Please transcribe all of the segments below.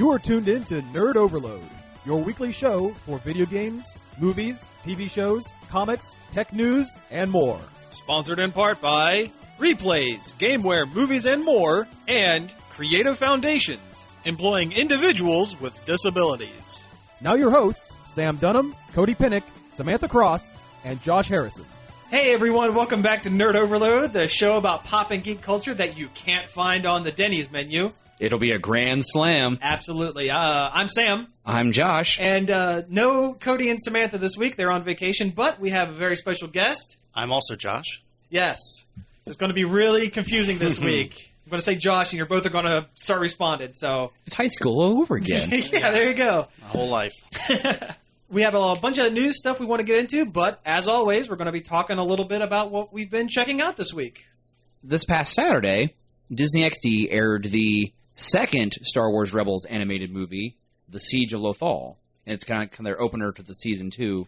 You are tuned in to Nerd Overload, your weekly show for video games, movies, TV shows, comics, tech news, and more. Sponsored in part by Replays, Gameware, Movies, and More, and Creative Foundations, employing individuals with disabilities. Now your hosts, Sam Dunham, Cody Pinnick, Samantha Cross, and Josh Harrison. Hey everyone, welcome back to Nerd Overload, the show about pop and geek culture that you can't find on the Denny's menu. It'll be a grand slam. Absolutely. I'm Sam. I'm Josh. And no Cody and Samantha this week. They're on vacation, but we have a very special guest. I'm also Josh. Yes. It's going to be really confusing this week. I'm going to say Josh, and you're both are going to start responding. So it's high school all over again. Yeah, there you go. My whole life. We have a bunch of news stuff we want to get into, but as always, we're going to be talking a little bit about what we've been checking out this week. This past Saturday, Disney XD aired the second Star Wars Rebels animated movie, The Siege of Lothal. And it's kind of their opener to the Season 2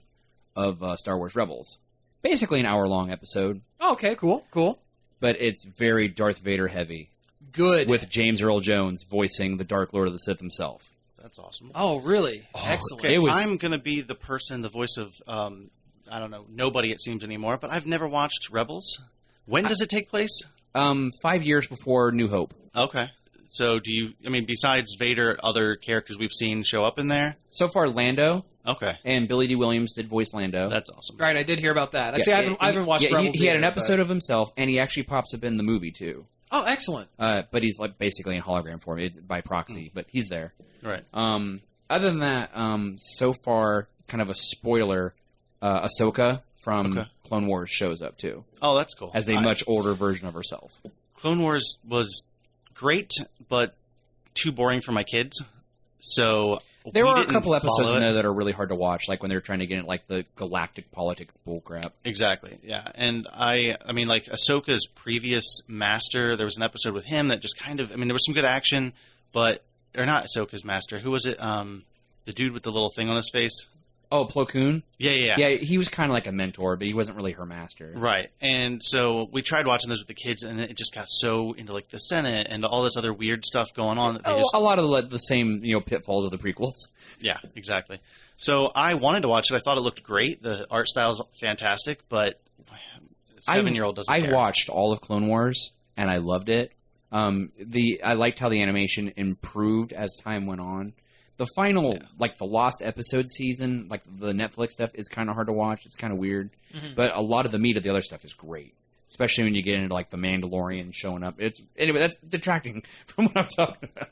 of Star Wars Rebels. Basically an hour-long episode. Okay, cool. But it's very Darth Vader heavy. Good. With James Earl Jones voicing the Dark Lord of the Sith himself. That's awesome. Oh, really? Excellent. Okay, I'm going to be the person, the voice of, I don't know, nobody it seems anymore, but I've never watched Rebels. When does it take place? 5 years before New Hope. Okay. So besides Vader, other characters we've seen show up in there? So far, Lando. Okay. And Billy D. Williams did voice Lando. That's awesome. Right, I did hear about that. I haven't watched Rebels he had an either, episode of himself, and he actually pops up in the movie, too. Oh, excellent. But he's like basically in hologram form by proxy, but he's there. Right. Other than that, so far, kind of a spoiler, Ahsoka from Clone Wars shows up, too. Oh, that's cool. As a much older version of herself. Clone Wars was great, but too boring for my kids. So there were a couple episodes in there that are really hard to watch, like when they're trying to get into like the galactic politics bullcrap. Exactly, yeah. And I mean, like Ahsoka's previous master, there was an episode with him that just kind of, there was some good action, but or not Ahsoka's master. Who was it? The dude with the little thing on his face. Oh, Plo Koon? Yeah. Yeah, he was kind of like a mentor, but he wasn't really her master. Right. And so we tried watching this with the kids, and it just got so into like the Senate and all this other weird stuff going on. That a lot of the same pitfalls of the prequels. Yeah, exactly. So I wanted to watch it. I thought it looked great. The art style is fantastic, but 7-year-old doesn't care. I watched all of Clone Wars, and I loved it. I liked how the animation improved as time went on. The final, like the Lost episode season, like the Netflix stuff, is kind of hard to watch. It's kind of weird. Mm-hmm. But a lot of the meat of the other stuff is great. Especially when you get into like the Mandalorian showing up. Anyway, that's detracting from what I'm talking about.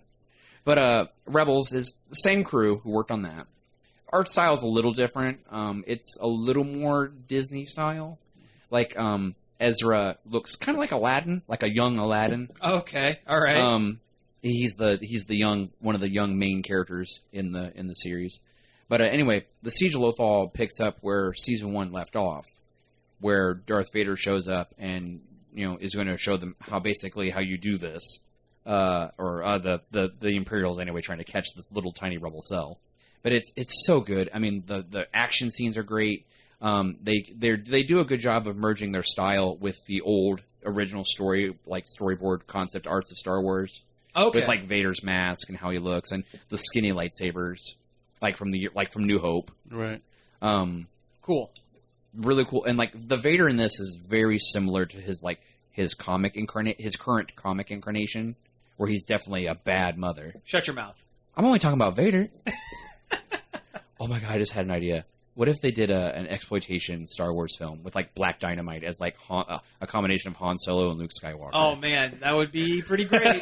But Rebels is the same crew who worked on that. Art style is a little different. It's a little more Disney style. Like Ezra looks kind of like Aladdin, like a young Aladdin. Okay, all right. He's one of the young main characters in the series. But anyway, the Siege of Lothal picks up where Season 1 left off, where Darth Vader shows up and is going to show them how you do this, the Imperials anyway trying to catch this little tiny rebel cell. But it's so good. I mean, the action scenes are great. They do a good job of merging their style with the old original storyboard concept arts of Star Wars. Okay. With like Vader's mask and how he looks and the skinny lightsabers, from New Hope. Right. Cool. Really cool. And like the Vader in this is very similar to his current comic incarnation, where he's definitely a bad mother. Shut your mouth. I'm only talking about Vader. Oh my god! I just had an idea. What if they did an exploitation Star Wars film with like Black Dynamite as like a combination of Han Solo and Luke Skywalker? Oh man, that would be pretty great.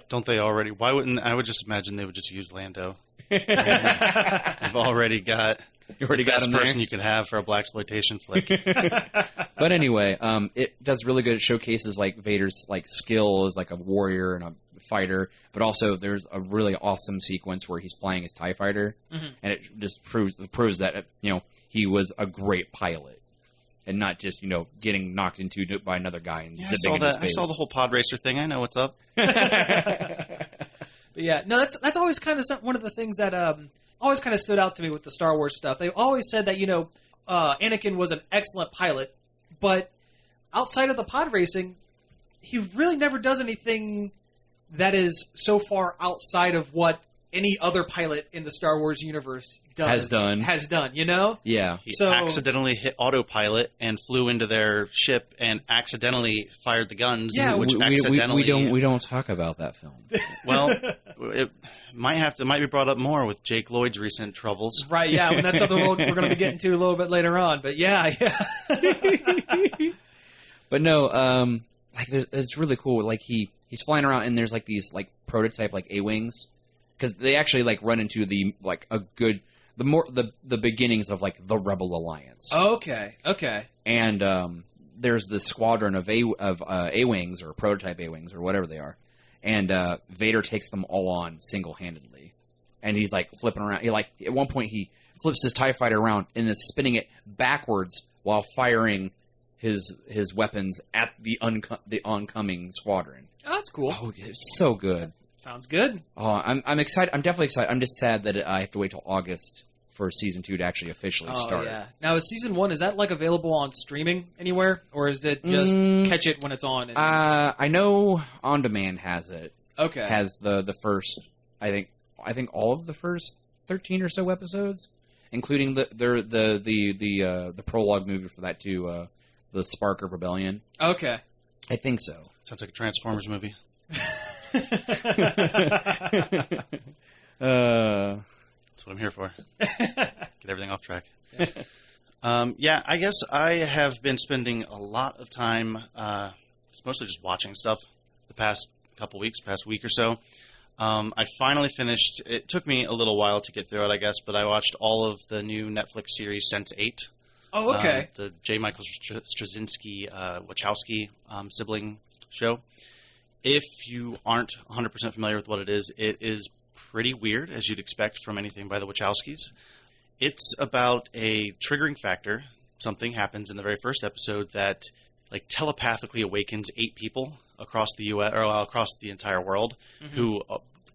Don't they already? Why wouldn't I? Would just imagine they would just use Lando. You've already got the best person you could have for a blaxploitation flick. But anyway, it does really good. It showcases like Vader's like skill as like a warrior and a fighter, but also there's a really awesome sequence where he's flying his TIE fighter, and it just proves that he was a great pilot and not just getting knocked into by another guy and zipping into space. I saw the whole pod racer thing. I know what's up. Yeah, no, that's always kind of one of the things that always kind of stood out to me with the Star Wars stuff. They always said that Anakin was an excellent pilot, but outside of the pod racing, he really never does anything that is so far outside of what any other pilot in the Star Wars universe has done, you know? Yeah. He accidentally hit autopilot and flew into their ship and accidentally fired the guns. Yeah, which we don't talk about that film. Well, it might be brought up more with Jake Lloyd's recent troubles. Right, yeah, and that's something we're going to be getting to a little bit later on. But yeah. But no, like it's really cool. Like he's flying around and there's like these like prototype like A-wings, because they actually like run into the like the beginnings of like the Rebel Alliance. Okay. And there's this squadron of A-wings or prototype A-wings or whatever they are, and Vader takes them all on single-handedly, and he's like flipping around. He like at one point he flips his TIE fighter around and is spinning it backwards while firing his weapons at the oncoming squadron. Oh, that's cool. Oh, it's so good. Sounds good. Oh, I'm excited. I'm definitely excited. I'm just sad that I have to wait till August for season 2 to actually officially start. Yeah. Now, is season 1, is that like available on streaming anywhere, or is it just catch it when it's on? I know On Demand has it. Okay. Has the first, I think all of the first 13 or so episodes, including the prologue movie for that too, the Spark of Rebellion. Okay. I think so. Sounds like a Transformers movie. That's what I'm here for. Get everything off track. Yeah, I guess I have been spending a lot of time, it's mostly just watching stuff the past week or so. I finally finished, it took me a little while to get through it, I guess, but I watched all of the new Netflix series Sense8. Oh, okay. The J. Michael Straczynski Wachowski sibling show. If you aren't 100% familiar with what it is pretty weird, as you'd expect from anything by the Wachowskis. It's about a triggering factor. Something happens in the very first episode that like telepathically awakens 8 people across the U.S. or across the entire world who,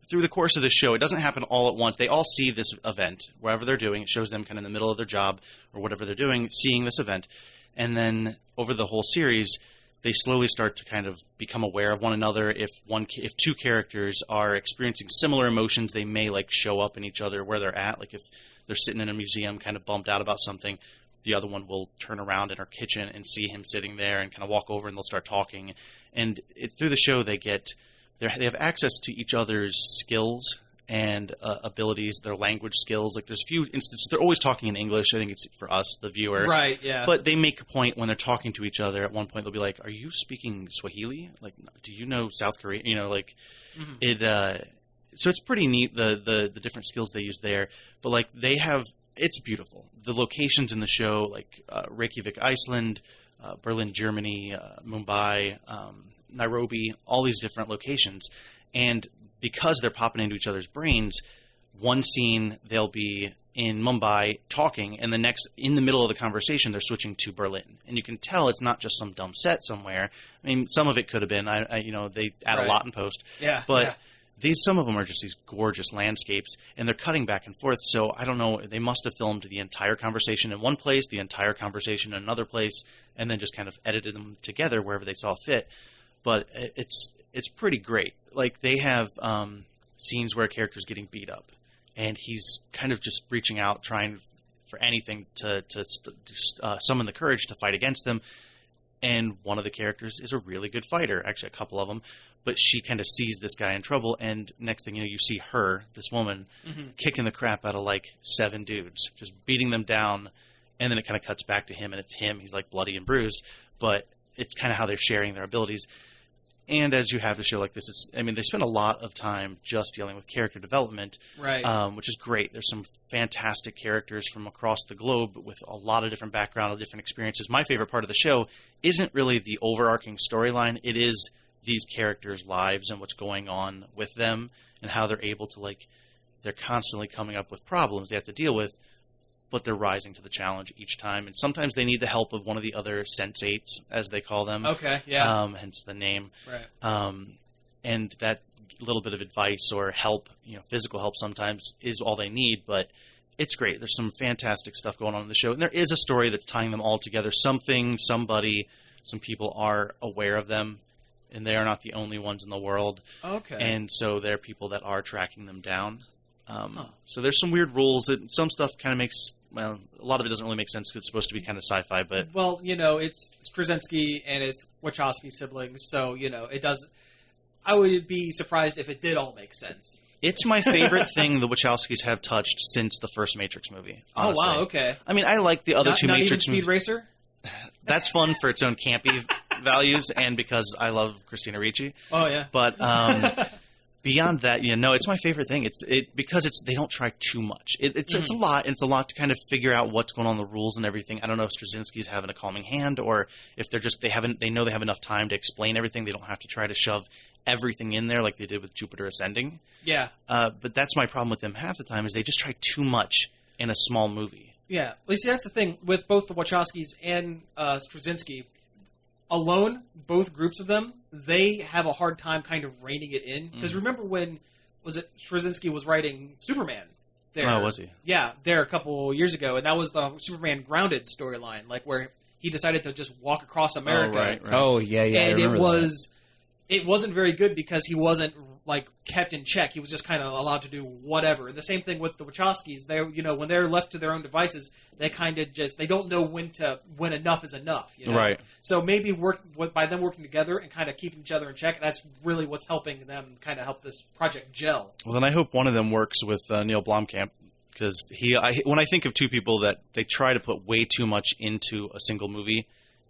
through the course of the show, it doesn't happen all at once. They all see this event, wherever they're doing. It shows them kind of in the middle of their job or whatever they're doing, seeing this event. And then over the whole series, they slowly start to kind of become aware of one another. If 2 characters are experiencing similar emotions, they may like show up in each other where they're at. Like if they're sitting in a museum kind of bummed out about something, the other one will turn around in her kitchen and see him sitting there and kind of walk over and they'll start talking. And through the show, they have access to each other's skills and abilities, their language skills. Like there's a few instances, they're always talking in English. I think it's for us, the viewer. Right, yeah. But they make a point when they're talking to each other. At one point, they'll be like, "Are you speaking Swahili? Like, do you know South Korean?" You know, like it. So it's pretty neat the different skills they use there. But like it's beautiful. The locations in the show, like Reykjavik, Iceland, Berlin, Germany, Mumbai, Nairobi, all these different locations, and because they're popping into each other's brains, one scene they'll be in Mumbai talking, and the next, in the middle of the conversation, they're switching to Berlin. And you can tell it's not just some dumb set somewhere. I mean, some of it could have been. They add a lot in post. Yeah. But some of them are just these gorgeous landscapes, and they're cutting back and forth. So I don't know. They must have filmed the entire conversation in one place, the entire conversation in another place, and then just kind of edited them together wherever they saw fit. But it's pretty great. Like they have scenes where a character's getting beat up, and he's kind of just reaching out, trying for anything to summon the courage to fight against them. And one of the characters is a really good fighter, actually a couple of them. But she kind of sees this guy in trouble, and next thing you know, you see her, this woman, kicking the crap out of like 7 dudes, just beating them down. And then it kind of cuts back to him, and it's him. He's like bloody and bruised, but it's kind of how they're sharing their abilities. And as you have a show like this, they spend a lot of time just dealing with character development, right? Which is great. There's some fantastic characters from across the globe with a lot of different background, and different experiences. My favorite part of the show isn't really the overarching storyline. It is these characters' lives and what's going on with them and how they're able to, like, they're constantly coming up with problems they have to deal with, but they're rising to the challenge each time. And sometimes they need the help of one of the other Sense8s, as they call them. Okay, yeah. Hence the name. Right. And that little bit of advice or help, physical help sometimes is all they need, but it's great. There's some fantastic stuff going on in the show. And there is a story that's tying them all together. Somebody, some people are aware of them, and they are not the only ones in the world. Okay. And so there are people that are tracking them down. So there's some weird rules. Some stuff kind of makes, well, a lot of it doesn't really make sense because it's supposed to be kind of sci-fi. But well, it's Straczynski and it's Wachowski siblings, so it does. I would be surprised if it did all make sense. It's my favorite thing the Wachowskis have touched since the first Matrix movie. Honestly. Oh wow, okay. I mean, I like the other two not Matrix even Speed movies. Racer. That's fun for its own campy values and because I love Christina Ricci. Oh yeah. But beyond that, no, it's my favorite thing. Because they don't try too much. It's a lot. It's a lot to kind of figure out what's going on, the rules and everything. I don't know if Straczynski's having a calming hand or if they know they have enough time to explain everything. They don't have to try to shove everything in there like they did with Jupiter Ascending. Yeah. But that's my problem with them half the time is they just try too much in a small movie. Yeah. Well, you see, that's the thing with both the Wachowskis and Straczynski. Alone, both groups of them, they have a hard time kind of reining it in. Because remember when, Straczynski was writing Superman? There. Oh, was he? Yeah, there a couple years ago. And that was the Superman Grounded storyline, like where he decided to just walk across America. Oh, right. Oh, yeah. And I remember it wasn't very good because he wasn't kept in check. He was just kind of allowed to do whatever. And the same thing with the Wachowskis. They, when they're left to their own devices, they kind of they don't know when enough is enough. Right. So maybe by them working together and kind of keeping each other in check, that's really what's helping them kind of help this project gel. Well, then I hope one of them works with Neil Blomkamp because when I think of two people that they try to put way too much into a single movie,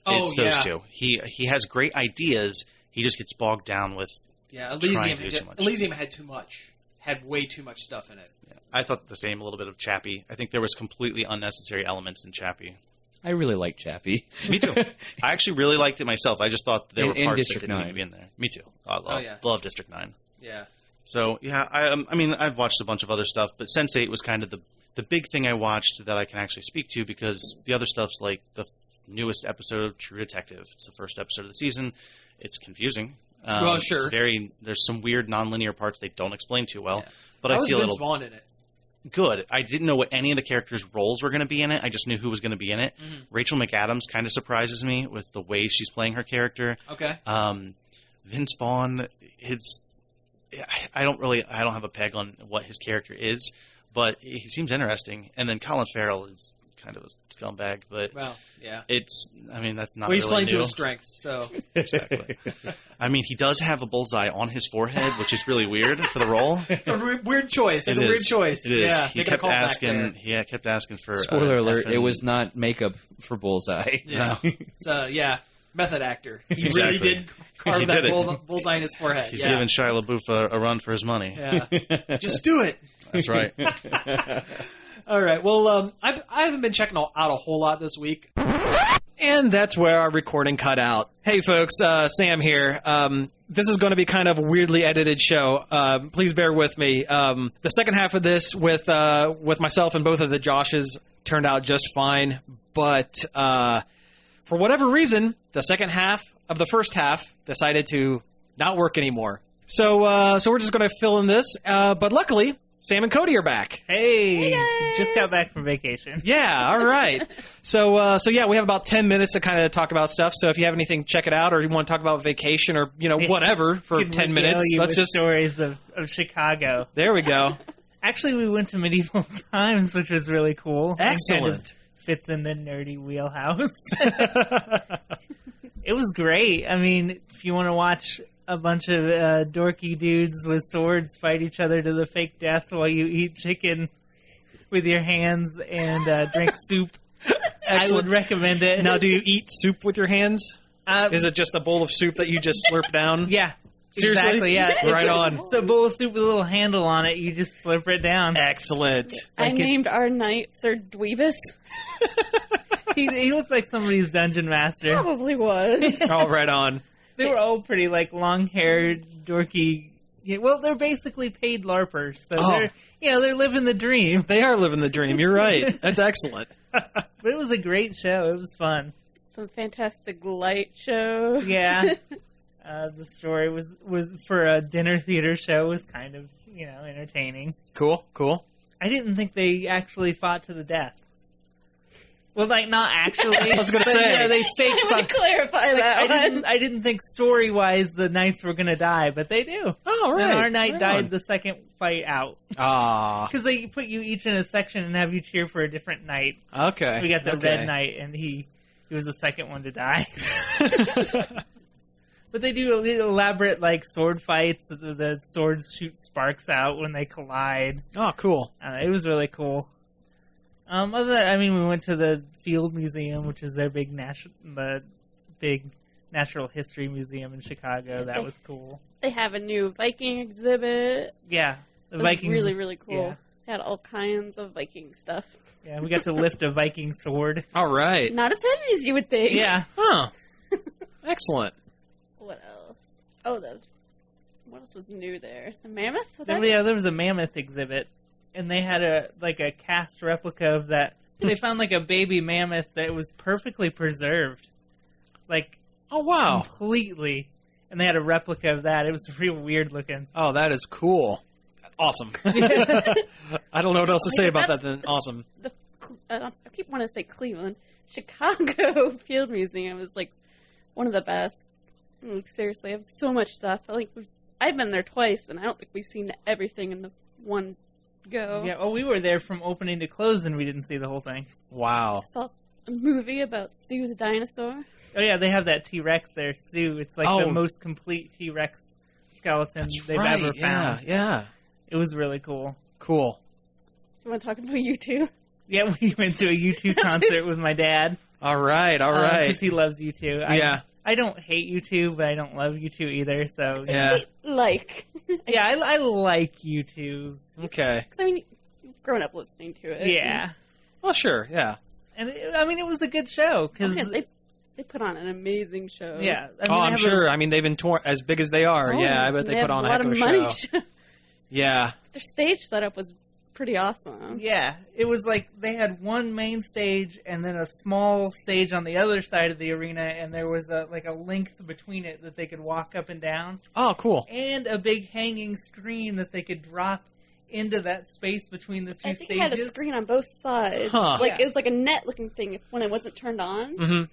it's those two. He has great ideas. He just gets bogged down with Elysium had too much. Had way too much stuff in it. Yeah. I thought the same a little bit of Chappie. I think there was completely unnecessary elements in Chappie. I really like Chappie. Me too. I actually really liked it myself. I just thought there were parts District that didn't 9. need to be in there. Me too. I love District 9. Yeah. So, yeah, I mean, I've watched a bunch of other stuff, but Sense8 was kind of the big thing I watched that I can actually speak to because the other stuff's like the newest episode of True Detective. It's the first episode of the season. It's confusing. Well, sure. There's some weird nonlinear parts they don't explain too well. Yeah. But I feel Vince Vaughn in it. Good. I didn't know what any of the characters' roles were going to be in it. I just knew who was going to be in it. Mm-hmm. Rachel McAdams kind of surprises me with the way she's playing her character. Okay. Vince Vaughn, I don't have a peg on what his character is, but he seems interesting. And then Colin Farrell is kind of a scumbag, but yeah. that's not well, he's really playing new. to his strengths, so Exactly. I mean, he does have a bullseye on his forehead, which is really weird for the role. It's a weird choice. It's a weird choice. It is. Yeah, He kept asking. Yeah, kept asking for. Spoiler alert! It was not makeup for Bullseye. Yeah. So method actor. He Exactly. really did carve that bullseye in his forehead. He's giving Shia LaBeouf a run for his money. Yeah. Just do it. That's right. All right. Well, I haven't been checking out a whole lot this week. And that's where our recording cut out. Hey, folks, Sam here. This is going to be kind of a weirdly edited show. Please bear with me. The second half of this with myself and both of the Joshes turned out just fine. But for whatever reason, the second half of the first half decided to not work anymore. So we're just going to fill in this. But luckily, Sam and Cody are back. Hey just got back from vacation. Yeah, all right. So yeah, we have about 10 minutes to kind of talk about stuff. So if you have anything, check it out, or you want to talk about vacation or whatever for 10 minutes. Let's just stories of Chicago. There we go. Actually, we went to medieval times, which was really cool. Excellent. It kind of fits in the nerdy wheelhouse. It was great. I mean, if you want to watch a bunch of dorky dudes with swords fight each other to the fake death while you eat chicken with your hands and drink soup, I would recommend it. Now, do you eat soup with your hands? Is it just a bowl of soup that you just slurp down? Yeah. Seriously? Exactly, yeah. Right on. It's a bowl of soup with a little handle on it. You just slurp it down. Excellent. I named our knight Sir Dweebus. He looked like somebody's dungeon master. Probably was. Oh, right on. They were all pretty, long-haired, dorky. Yeah, well, they're basically paid LARPers, so they're living the dream. They are living the dream. You're right. That's excellent. But it was a great show. It was fun. Some fantastic light show. Yeah. The story was for a dinner theater show was kind of entertaining. Cool. I didn't think they actually fought to the death. Well, like, not actually. I was going to but, say. yeah, they fake I want to clarify that one. I didn't think story-wise the knights were going to die, but they do. Oh, right. And our knight Right died on. the second fight out. Ah. Because they put you each in a section and have you cheer for a different knight. Okay. We got the okay. red knight, and he was the second one to die. But they do elaborate, like, sword fights. The swords shoot sparks out when they collide. Oh, cool. It was really cool. Other than that, I mean, we went to the Field Museum, which is their big natural history museum in Chicago. That was cool. They have a new Viking exhibit. Yeah, the It was Vikings. really, really cool. Yeah. Had all kinds of Viking stuff. Yeah, we got to lift a Viking sword. All right. Not as heavy as you would think. Yeah. Huh. Excellent. What else? Oh, what else was new there? The mammoth? Was There was a mammoth exhibit, and they had a cast replica of that. They found like a baby mammoth that was perfectly preserved, like Oh, wow. completely, and they had a replica of that. It was real weird looking. Oh, that is cool. Awesome. I don't know what else to say about that than awesome. I keep wanting to say Cleveland. Chicago Field Museum is like one of the best. Like, seriously, I have so much stuff. I've been there twice, and I don't think we've seen everything in the one go. Yeah, well, we were there from opening to close, and we didn't see the whole thing. Wow. I saw a movie about Sue the dinosaur. Oh yeah, they have that T-Rex there, Sue. It's like the most complete T-Rex skeleton they've ever found. Yeah. It was really cool. Cool. You want to talk about U2? Yeah, we went to a U2 concert with my dad. All right. Because he loves U2. Yeah. I don't hate U2, but I don't love U2 either, so... Yeah. Yeah, I like U2. Okay. Because, I mean, you've grown up listening to it. Yeah. Well, sure. Yeah. And, it was a good show, because... Okay, they put on an amazing show. Yeah. I'm sure. I mean, they've been as big as they are. Yeah, I bet they put on a heck of a show. Yeah. Their stage setup was pretty awesome. Yeah. It was like they had one main stage and then a small stage on the other side of the arena, and there was a length between it that they could walk up and down. Oh, cool. And a big hanging screen that they could drop into that space between the two I think stages. it had a screen on both sides. Huh. It was like a net-looking thing when it wasn't turned on. Mm-hmm.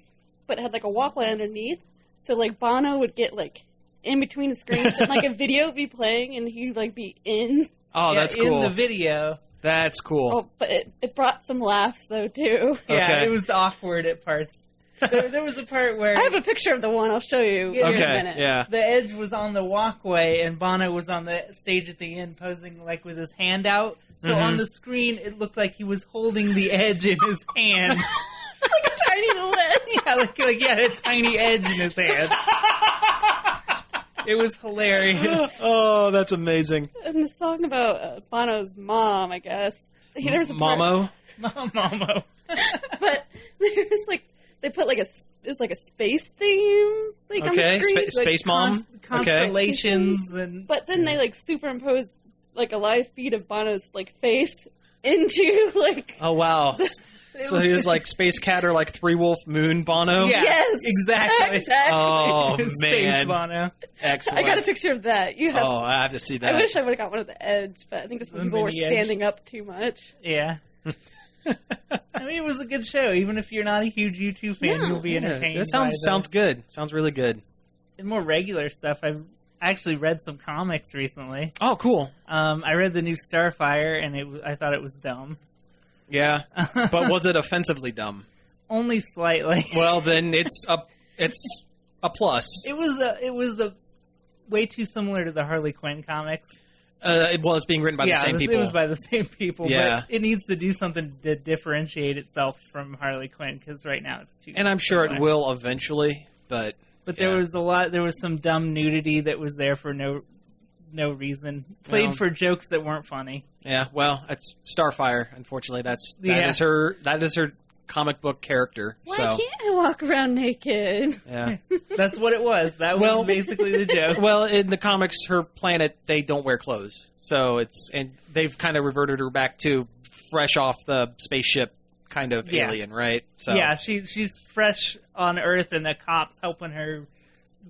But it had like a walkway underneath. So like Bono would get like in between the screens and like a video would be playing and he'd like be in. Oh, that's cool. In the video. That's cool. Oh, but it brought some laughs though too. Yeah, Okay. it was awkward at parts. There was a part where I have a picture of the one I'll show you in a Okay. minute. Yeah. the Edge was on the walkway and Bono was on the stage at the end posing like with his hand out. So Mm-hmm. on the screen it looked like he was holding the Edge in his hand. Like a tiny little edge. Yeah, like he had a tiny edge in his hand. It was hilarious. Oh, that's amazing. And the song about Bono's mom, I guess. There was a part- Momo? Momo. But there's like they put like there's like a space theme like on the Okay. screen. Space Mom? Okay. Constellations and But then they like superimposed like a live feed of Bono's like face into like Oh, wow. So he was like Space Cat or like Three Wolf Moon Bono? Yeah, Yes, exactly. Oh, Space man. Bono. Excellent. I got a picture of that. You have. Oh, I have to see that. I wish I would have got one of the Edge, but I think it's when The people were mini Edge. standing up too much. Yeah. I mean, it was a good show. Even if you're not a huge U2 fan, No. you'll be entertained. That sounds good. Sounds really good. And more regular stuff. I've actually read some comics recently. Oh, cool. I read the new Starfire, and I thought it was dumb. Yeah. But was it offensively dumb? Only slightly. Well, then it's a plus. It was a way too similar to the Harley Quinn comics. Well, it's being written by the same people. It was by the same people. Yeah. But it needs to do something to differentiate itself from Harley Quinn because right now it's too. And I'm sure it similar. will eventually, but There yeah. was there was some dumb nudity that was there for no reason. Played Well, for jokes that weren't funny. Yeah, well, it's Starfire. Unfortunately, that Yeah. is her comic book character. Why so can't I walk around naked? yeah. That's what it was. That Well- was basically the joke. Well, in the comics, her planet they don't wear clothes, so and they've kind of reverted her back to fresh off the spaceship kind of Yeah. alien, right? So Yeah, she's fresh on Earth, and the cops helping her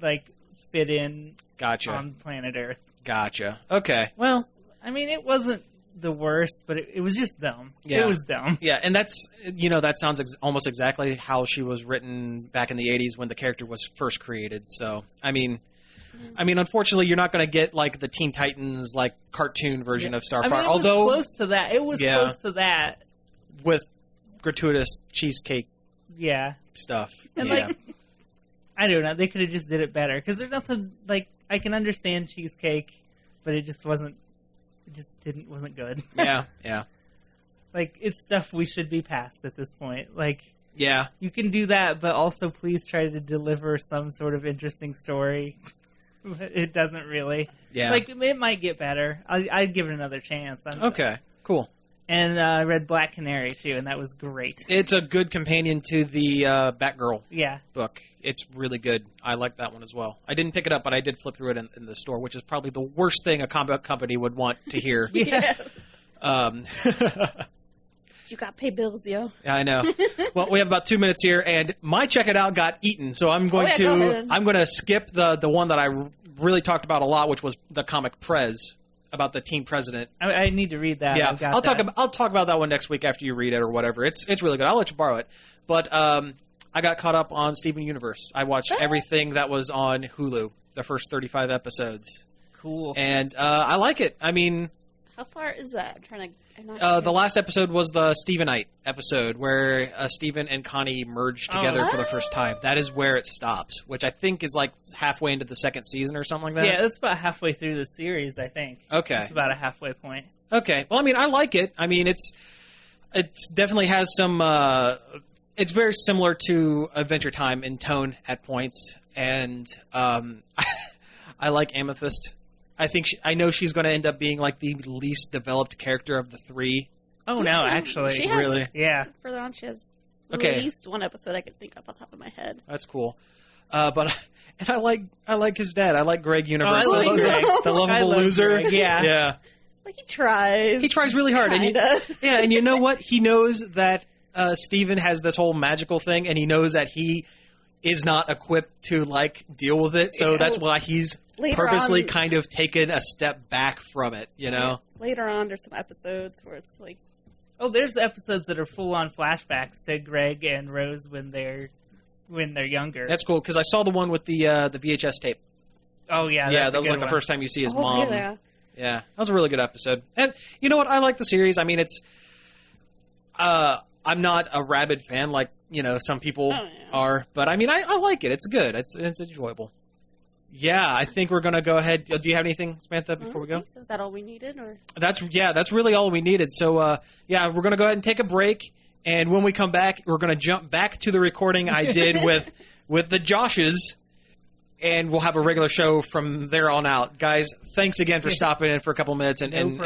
like fit in gotcha, on planet Earth. gotcha. Okay, well, I mean, it wasn't the worst, but it was just dumb. Yeah. It was dumb. Yeah, and that's, that sounds almost exactly how she was written back in the 80s when the character was first created. So, I mean, unfortunately, you're not going to get like the Teen Titans like cartoon version of Starfire. I mean, it was close to that. It was close to that with gratuitous cheesecake stuff. And like, I don't know, they could have just did it better because there's nothing like I can understand cheesecake, but it just wasn't. It just wasn't good. Yeah. Like, it's stuff we should be past at this point. Like, yeah, you can do that, but also please try to deliver some sort of interesting story. It doesn't really. Yeah. Like, it might get better. I'd give it another chance. Okay, cool. And I read Black Canary, too, and that was great. It's a good companion to the Batgirl book. It's really good. I like that one as well. I didn't pick it up, but I did flip through it in the store, which is probably the worst thing a comic company would want to hear. You got to pay bills, yo. Yeah, I know. Well, we have about 2 minutes here, and my Check It Out got eaten, so I'm going to skip the one that I really talked about a lot, which was the comic Prez. About the team president. I need to read that. Yeah, I'll talk about that one next week after you read it or whatever. It's really good. I'll let you borrow it. But I got caught up on Steven Universe. I watched everything that was on Hulu, the first 35 episodes. Cool. And I like it. I mean, how far is that? The last episode was the Stevenite episode where Steven and Connie merged together for the first time. That is where it stops, which I think is like halfway into the second season or something like that. Yeah, that's about halfway through the series, I think. Okay. It's about a halfway point. Okay. Well, I mean, I like it. I mean, it definitely has some... it's very similar to Adventure Time in tone at points, and I like Amethyst. I know she's going to end up being like the least developed character of the three. Oh no, actually, she has, really, yeah. Further on, she has at least one episode I could think of off the top of my head. That's cool. But I like his dad. I like Greg Universe, I like Greg. the lovable loser. Greg, yeah. Like he tries. He tries really hard. Kinda. And you know what? He knows that Steven has this whole magical thing, and he knows that he is not equipped to like deal with it. So that's why he's purposely kind of taken a step back from it, you know? Later on, there's some episodes where it's like... Oh, there's episodes that are full-on flashbacks to Greg and Rose when they're younger. That's cool, because I saw the one with the VHS tape. Oh, yeah. Yeah, that was like the first time you see his mom. Yeah, that was a really good episode. And you know what? I like the series. I mean, it's... I'm not a rabid fan like, some people are, but I mean, I like it. It's good. It's enjoyable. Yeah, I think we're going to go ahead. Do you have anything, Samantha, before we go? So. Is that all we needed? Or That's really all we needed. So, we're going to go ahead and take a break. And when we come back, we're going to jump back to the recording I did with the Joshes. And we'll have a regular show from there on out. Guys, thanks again for stopping in for a couple minutes and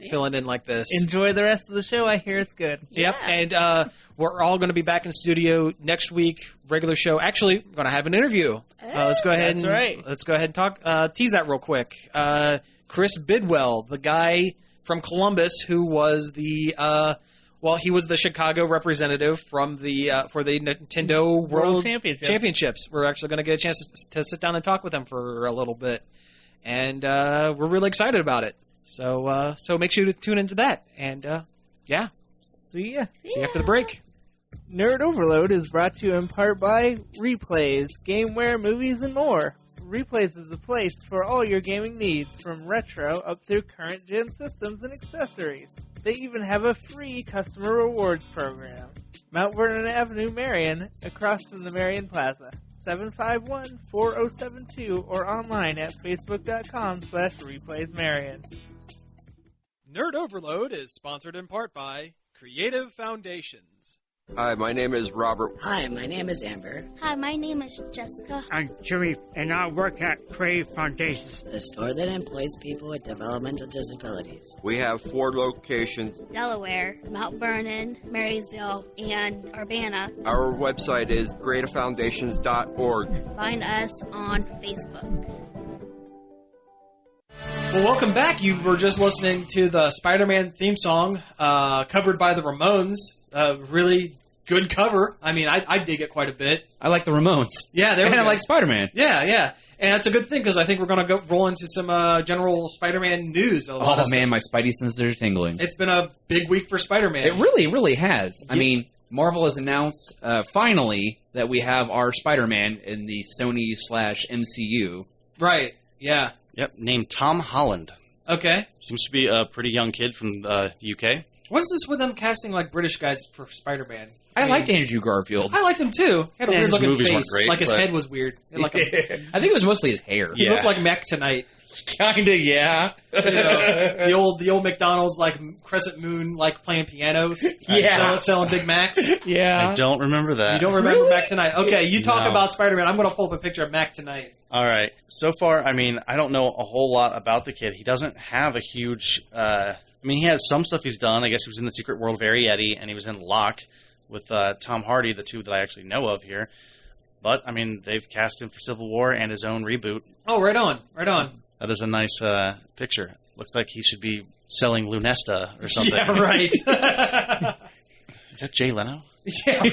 filling in like this. Enjoy the rest of the show. I hear it's good. Yep, and we're all going to be back in studio next week. Regular show. Actually, we're going to have an interview. Let's go ahead. Let's go ahead and talk. Tease that real quick. Chris Bidwell, the guy from Columbus who was he was the Chicago representative from for the Nintendo World Championships. We're actually going to get a chance to sit down and talk with him for a little bit, and we're really excited about it. So make sure to tune into that. And see ya. See you after the break. Nerd Overload is brought to you in part by Replays, Gameware, Movies, and more. Replays is a place for all your gaming needs, from retro up to current-gen systems and accessories. They even have a free customer rewards program. Mount Vernon Avenue, Marion, across from the Marion Plaza. 751-4072 or online at facebook.com/replaysmarion. Nerd Overload is sponsored in part by Creative Foundations. Hi, my name is Robert. Hi, my name is Amber. Hi, my name is Jessica. I'm Jimmy, and I work at Crave Foundations, the store that employs people with developmental disabilities. We have 4 locations: Delaware, Mount Vernon, Marysville, and Urbana. Our website is creativefoundations.org. Find us on Facebook. Well, welcome back. You were just listening to the Spider-Man theme song covered by the Ramones. Really good cover. I mean, I dig it quite a bit. I like the Ramones. Yeah, And I like Spider-Man. Yeah. And that's a good thing because I think we're going to roll into some general Spider-Man news. Oh, man, my spidey senses are tingling. It's been a big week for Spider-Man. It really has. I mean, Marvel has announced, finally, that we have our Spider-Man in the Sony/MCU. Right, yeah. Yep, named Tom Holland. Okay. Seems to be a pretty young kid from the UK. What's this with them casting, like, British guys for Spider-Man? I liked Andrew Garfield. I liked him, too. He had a weird his looking movies face. weren't great, like, his but- head was weird. Like I think it was mostly his hair. He looked like Mac Tonight. Kinda, yeah. You know, the old McDonald's, like, Crescent Moon, like, playing pianos. Yeah. Selling Big Macs. Yeah. I don't remember that. You don't remember Mac Tonight? Okay, you talk No. about Spider-Man. I'm going to pull up a picture of Mac Tonight. All right. So far, I mean, I don't know a whole lot about the kid. He doesn't have a huge... I mean, he has some stuff he's done. I guess he was in The Secret World of Arrietty, and he was in Locke with Tom Hardy, the two that I actually know of here. But, I mean, they've cast him for Civil War and his own reboot. Oh, right on. That is a nice picture. Looks like he should be selling Lunesta or something. Yeah, right. Is that Jay Leno? Yeah.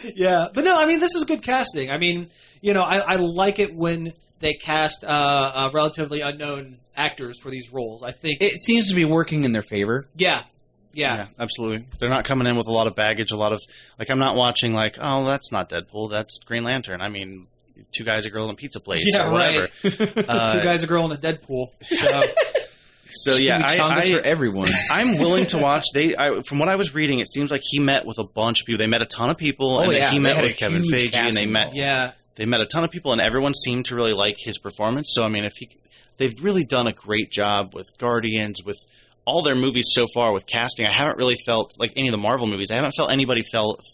Yeah. But no, I mean, this is good casting. I mean, you know, I like it when they cast relatively unknown actors for these roles. I think It seems to be working in their favor. Yeah. Absolutely. They're not coming in with a lot of baggage, a lot of... Like, I'm not watching, like, oh, that's not Deadpool, that's Green Lantern. I mean, two guys, a girl, and a pizza place. Yeah, or whatever. right. Two guys, a girl, and a Deadpool. So yeah, Chongus for everyone. I'm willing to watch. From what I was reading, it seems like he met with a bunch of people. They met a ton of people, and yeah. he They met had with a Kevin huge Feige, and they casting met. call. They met a ton of people, and everyone seemed to really like his performance. So I mean, they've really done a great job with Guardians, with all their movies so far with casting. I haven't really felt like any of the Marvel movies. I haven't felt anybody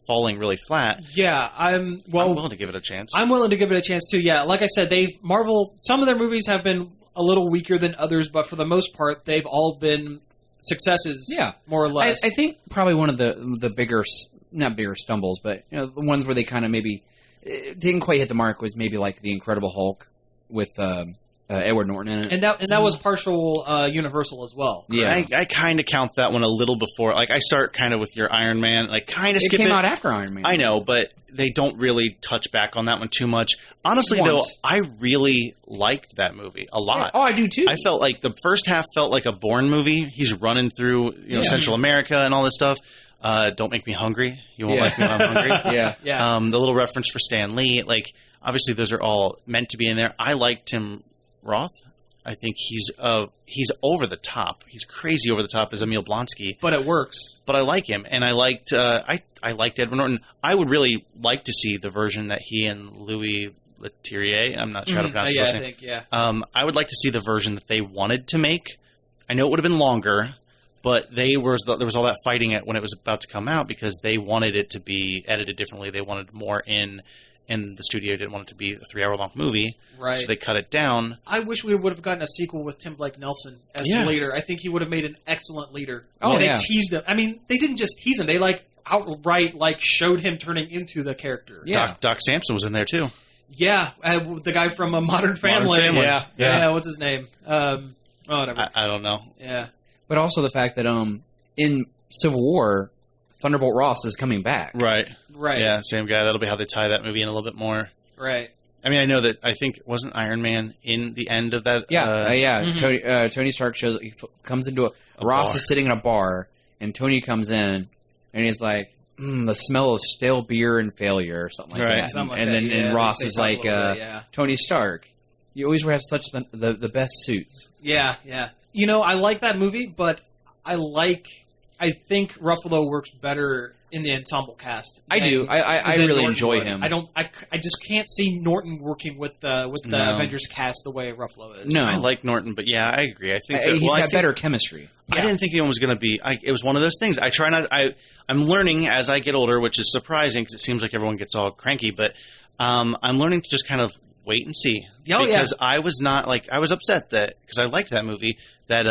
falling really flat. Yeah, I'm willing to give it a chance. I'm willing to give it a chance too. Yeah, like I said, Marvel. Some of their movies have been a little weaker than others, but for the most part, they've all been successes. Yeah, more or less. I think probably one of the bigger, not bigger stumbles, but you know, the ones where they kind of maybe didn't quite hit the mark was maybe like the Incredible Hulk with Edward Norton in it, and that was partial Universal as well. Yeah, I kind of count that one a little before. Like I start kind of with your Iron Man, like kind of skip it. It came out after Iron Man. I know, but they don't really touch back on that one too much. Honestly, though, I really liked that movie a lot. Yeah. Oh, I do too. I felt like the first half felt like a Bourne movie. He's running through Central America and all this stuff. Don't make me hungry. You won't like me when I'm hungry. Yeah. The little reference for Stan Lee, like obviously those are all meant to be in there. I liked Tim Roth. I think he's over the top. He's crazy over the top as Emil Blonsky. But it works. But I like him, and I liked Edward Norton. I would really like to see the version that he and Louis Leterrier, I'm not sure how to pronounce his name. I would like to see the version that they wanted to make. I know it would have been longer, but there was all that fighting when it was about to come out because they wanted it to be edited differently. They wanted more in the studio. Didn't want it to be a 3-hour-long movie, right? So they cut it down. I wish we would have gotten a sequel with Tim Blake Nelson as the leader. I think he would have made an excellent leader. They teased him. I mean, they didn't just tease him; they outright showed him turning into the character. Yeah, Doc Samson was in there too. Yeah, the guy from Modern Family. Yeah. What's his name? Whatever. I don't know. Yeah, but also the fact that in Civil War, Thunderbolt Ross is coming back. Right. Yeah, same guy. That'll be how they tie that movie in a little bit more. Right. I mean, I know that I think wasn't Iron Man in the end of that. Tony Stark comes into Ross is sitting in a bar, and Tony comes in, and he's like, the smell of stale beer and failure, or something like that. Something like and that. then and Ross is like, Tony Stark, you always have such the best suits. Yeah. You know, I like that movie, but I think Ruffalo works better in the ensemble cast. I do. I really enjoy him. I just can't see Norton working with the Avengers cast the way Ruffalo is. No, I like Norton, but yeah, I agree. I think he's got better chemistry. I didn't think anyone was going to be. It was one of those things. I'm learning as I get older, which is surprising because it seems like everyone gets all cranky. But I'm learning to just kind of wait and see. Because I was not I was upset that because I liked that movie. That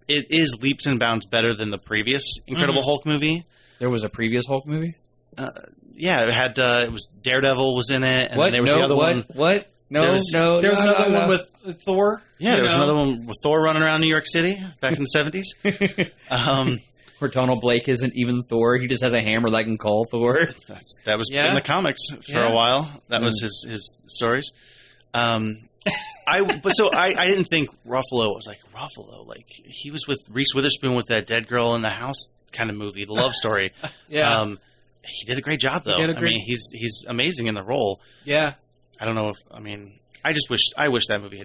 it is leaps and bounds better than the previous Incredible Hulk movie. There was a previous Hulk movie? It had it was Daredevil was in it, and what? then there was the other one. What? No, there was another one with Thor. Yeah, there was another one with Thor running around New York City back in the 70s. Where Donald Blake isn't even Thor. He just has a hammer that can call Thor. That was in the comics for a while. That was his stories. I didn't think Ruffalo was like Ruffalo. Like he was with Reese Witherspoon with that Dead Girl in the House kind of movie, the love story. Yeah. He did a great job though. I mean, he's amazing in the role. Yeah. I don't know if I just wish that movie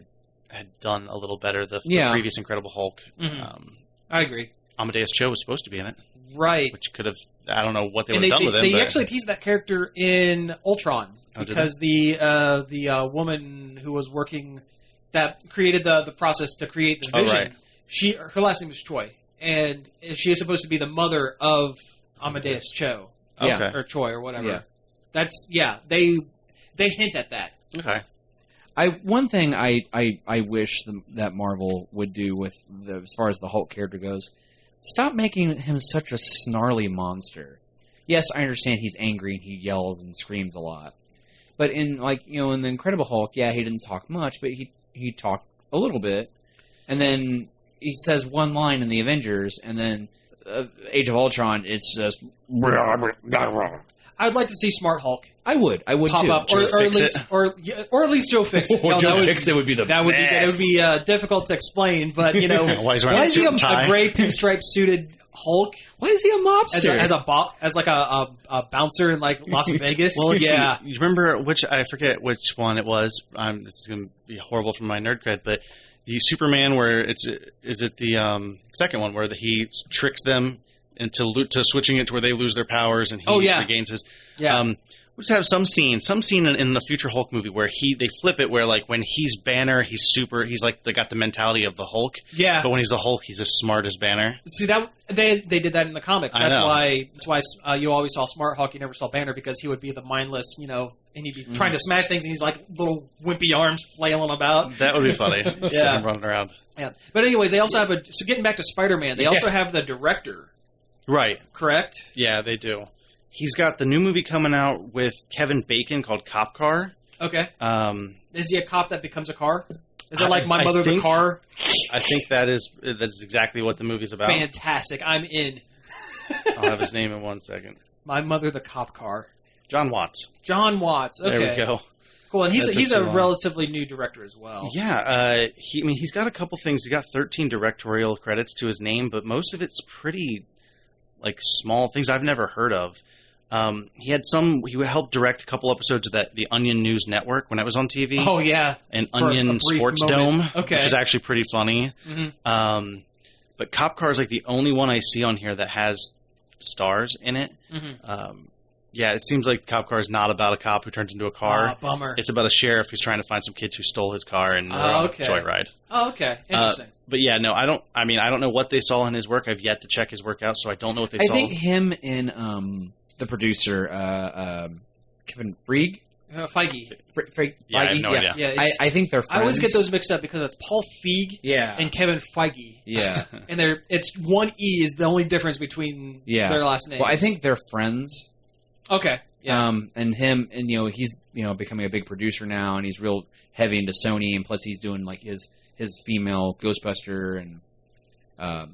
had done a little better. The previous Incredible Hulk. Mm-hmm. I agree. Amadeus Cho was supposed to be in it, right? Which could have, I don't know what they would have done with him. They actually teased that character in Ultron because the woman who was working that created the process to create the Vision. Her last name is Choi, and she is supposed to be the mother of Amadeus Cho, or Choi or whatever. Yeah. They hint at that. Okay. One thing I wish that Marvel would do with as far as the Hulk character goes, stop making him such a snarly monster. Yes, I understand he's angry and he yells and screams a lot, but in in the Incredible Hulk, he didn't talk much, but he talked a little bit, and then he says one line in the Avengers, and then Age of Ultron, it's just. I would like to see Smart Hulk. I would pop too. Up, or at least Joe Fix it. Joe Fix it would be the best. It would be difficult to explain, but why is he a gray pinstripe suited Hulk? Why is he a mobster? As a bouncer in Las Vegas? Well, you remember I forget which one it was. This is going to be horrible for my nerd cred, but the Superman where is it the second one where he tricks them into switching it to where they lose their powers and he regains his. Yeah. We just have some scene in the future Hulk movie where they flip it where when he's Banner, he's they got the mentality of the Hulk. Yeah. But when he's the Hulk, he's as smart as Banner. See that they did that in the comics. That's why you always saw Smart Hulk, you never saw Banner, because he would be the mindless, and he'd be trying to smash things, and he's like little wimpy arms flailing about. That would be funny. Yeah. Him running around. Yeah. But anyways, they also have so getting back to Spider-Man, they also have the director. Right. Correct? Yeah, they do. He's got the new movie coming out with Kevin Bacon called Cop Car. Okay. Is he a cop that becomes a car? Is it like My Mother the Car? I think that's exactly what the movie's about. Fantastic. I'm in. I'll have his name in 1 second. My Mother the Cop Car. John Watts. John Watts. Okay. There we go. Cool, and he's a relatively new director as well. Yeah, he's got a couple things. He's got 13 directorial credits to his name, but most of it's pretty small things I've never heard of. He helped direct a couple episodes of the Onion News Network when it was on TV. Oh, yeah. And Onion Sports Dome, which is actually pretty funny. Mm-hmm. But Cop Car is the only one I see on here that has stars in it. Mm-hmm. It seems like Cop Car is not about a cop who turns into a car. Bummer. It's about a sheriff who's trying to find some kids who stole his car and on a joyride. Oh, okay. Interesting. But yeah, no, I don't know what they saw in his work. I've yet to check his work out, so I don't know what they saw. I think him and the producer, Kevin Feige. Feige. Feige. I have no idea. Yeah, I think they're friends. I always get those mixed up because it's Paul Feig and Kevin Feige. Yeah. And it's one E is the only difference between their last names. Well, I think they're friends. Okay. Yeah. And him, and he's becoming a big producer now, and he's real heavy into Sony, and plus he's doing his female Ghostbuster and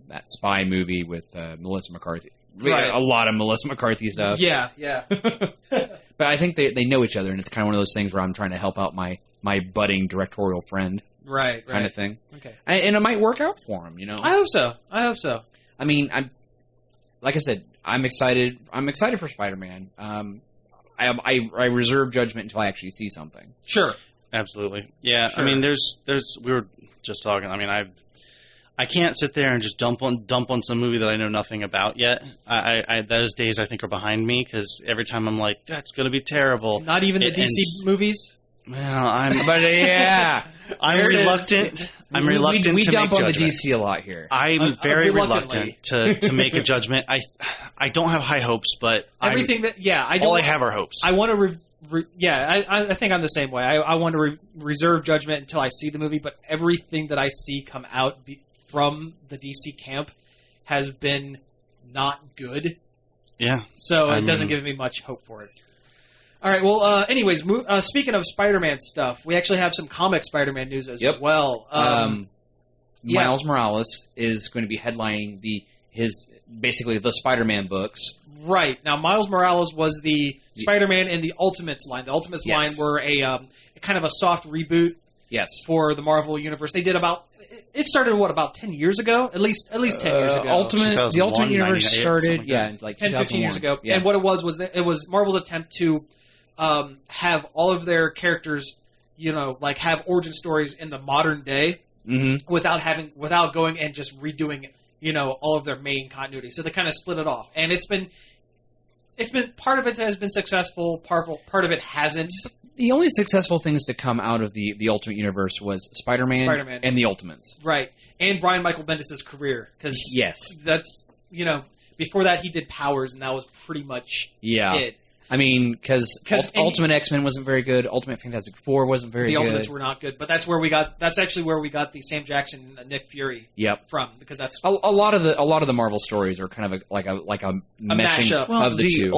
that spy movie with Melissa McCarthy. Right. A lot of Melissa McCarthy stuff. Yeah. But I think they know each other, and it's kind of one of those things where I'm trying to help out my budding directorial friend. Right. Kind of thing. Okay. And it might work out for him, I hope so. I mean, like I said, I'm excited. I'm excited for Spider-Man. I reserve judgment until I actually see something. Sure. Absolutely. Yeah. Sure. I mean, we were just talking. I mean, I can't sit there and just dump on some movie that I know nothing about yet. Those days I think are behind me because every time I'm like, that's going to be terrible. Not even the DC movies. Well, I'm reluctant. I'm reluctant. We to dump make on judgment. the DC a lot here. I'm very reluctant to make a judgment. I don't have high hopes, but everything I have are hopes. I want to. I think I'm the same way. I want to reserve judgment until I see the movie. But everything that I see come out from the DC camp has been not good. Yeah. So it doesn't give me much hope for it. All right. Well, anyways, speaking of Spider-Man stuff, we actually have some comic Spider-Man news as well. Miles Morales is going to be headlining the basically the Spider-Man books. Right. Now, Miles Morales was the Spider-Man in the Ultimates line. The Ultimates line were a kind of a soft reboot for the Marvel Universe. They did it started, about 10 years ago? At least 10 years ago. The Ultimate Universe started, like 10, 15 years ago. Yeah. And what it was that it was Marvel's attempt to have all of their characters, like have origin stories in the modern day without going and just redoing all of their main continuity. So they kind of split it off. And it's been part of it has been successful, part of it hasn't. The only successful things to come out of the Ultimate Universe was Spider-Man and the Ultimates. Right. And Brian Michael Bendis' career. Because that's, before that he did Powers, and that was pretty much it. I mean, because Ultimate X-Men wasn't very good. Ultimate Fantastic Four wasn't very good. The Ultimates were not good, but that's actually where we got the Sam Jackson Nick Fury from, because that's a lot of the Marvel stories are kind of like a meshing of the two.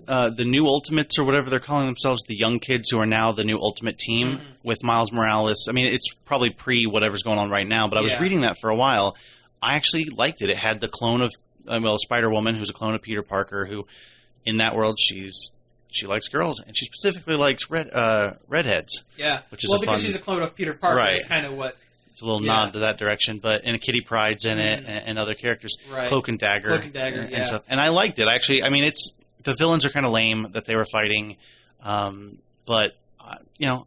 The new Ultimates, or whatever they're calling themselves, the young kids who are now the new Ultimate Team with Miles Morales. I mean, it's probably pre whatever's going on right now, but I was reading that for a while. I actually liked it. It had the clone of Spider-Woman, who's a clone of Peter Parker, who in that world she likes girls, and she specifically likes redheads. Yeah, which is because she's a clone of Peter Parker. Right. That's kind of what. It's a little nod to that direction, and Kitty Pryde's in it, and other characters, Cloak and Dagger, and stuff. And I liked it actually. I mean, the villains are kind of lame that they were fighting, but